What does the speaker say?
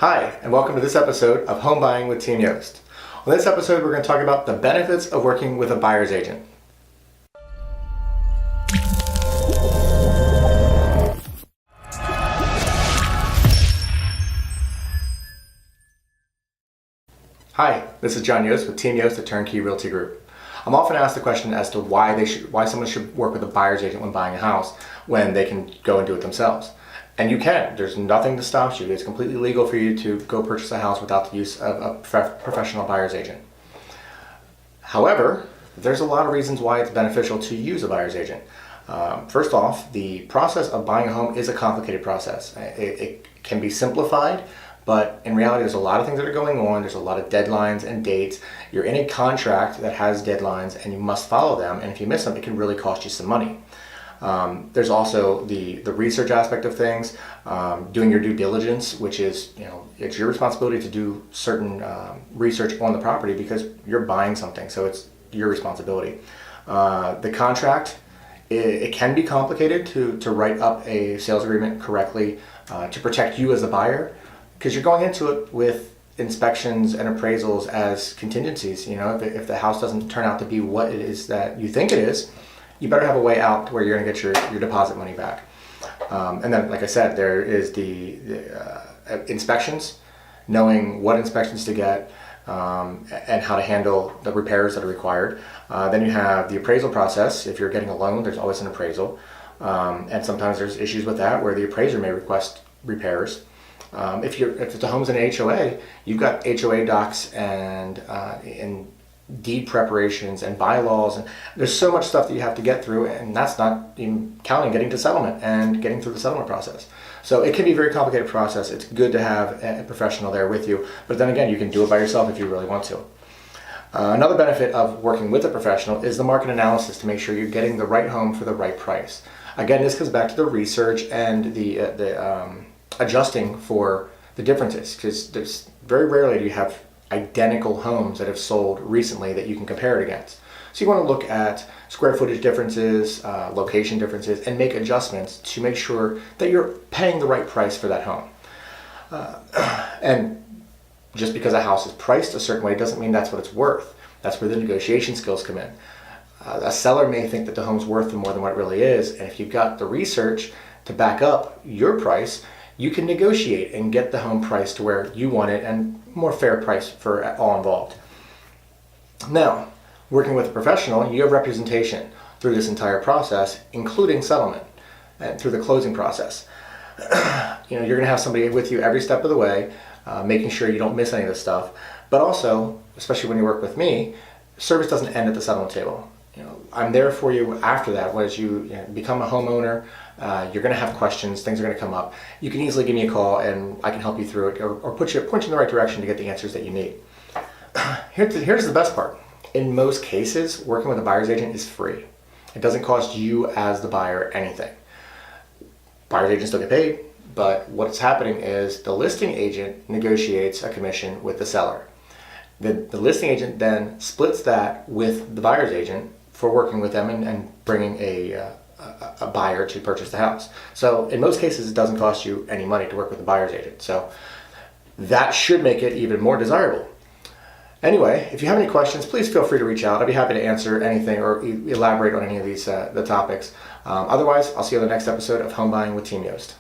Hi, and welcome to this episode of Home Buying with Team Yost. On this episode, we're going to talk about the benefits of working with a buyer's agent. Hi, this is John Yost with Team Yost, the Turnkey Realty Group. I'm often asked the question as to why someone should work with a buyer's agent when buying a house when they can go and do it themselves. And you can. There's nothing that stops you. It's completely legal for you to go purchase a house without the use of a professional buyer's agent. However, there's a lot of reasons why it's beneficial to use a buyer's agent. First off, the process of buying a home is a complicated process. It can be simplified, but in reality, there's a lot of things that are going on. There's a lot of deadlines and dates. You're in a contract that has deadlines and you must follow them. And if you miss them, it can really cost you some money. There's also the research aspect of things, doing your due diligence, which is, it's your responsibility to do certain research on the property because you're buying something, so it's your responsibility. The contract, it can be complicated to write up a sales agreement correctly to protect you as a buyer, because you're going into it with inspections and appraisals as contingencies. If the house doesn't turn out to be what it is that you think it is, you better have a way out where you're going to get your deposit money back. And then, like I said, there is the inspections, knowing what inspections to get and how to handle the repairs that are required. Then you have the appraisal process. If you're getting a loan, there's always an appraisal. And sometimes there's issues with that where the appraiser may request repairs. If the home's in an HOA, you've got HOA docs and deed preparations and bylaws, and there's so much stuff that you have to get through, and that's not even counting getting to settlement and getting through the settlement process. So it can be a very complicated process. It's good to have a professional there with you, but then again, you can do it by yourself if you really want to. Another benefit of working with a professional is the market analysis to make sure you're getting the right home for the right price. Again, this comes back to the research and the adjusting for the differences, because there's very rarely do you have identical homes that have sold recently that you can compare it against. So you want to look at square footage differences, location differences, and make adjustments to make sure that you're paying the right price for that home. And just because a house is priced a certain way doesn't mean that's what it's worth. That's where the negotiation skills come in. A seller may think that the home's worth more than what it really is, and if you've got the research to back up your price, you can negotiate and get the home price to where you want it and more fair price for all involved. Now, working with a professional, you have representation through this entire process, including settlement and through the closing process. You're going to have somebody with you every step of the way, making sure you don't miss any of this stuff. But also, especially when you work with me, service doesn't end at the settlement table. I'm there for you after that. As you become a homeowner, you're going to have questions, things are going to come up. You can easily give me a call and I can help you through it or point you in the right direction to get the answers that you need. Here's the best part. In most cases, working with a buyer's agent is free. It doesn't cost you as the buyer anything. Buyer's agents still get paid, but what's happening is the listing agent negotiates a commission with the seller. The listing agent then splits that with the buyer's agent for working with them and bringing a buyer to purchase the house. So in most cases, it doesn't cost you any money to work with a buyer's agent. So that should make it even more desirable. Anyway, if you have any questions, please feel free to reach out. I'd be happy to answer anything or elaborate on any of these the topics. Otherwise, I'll see you on the next episode of Home Buying with Team Yost.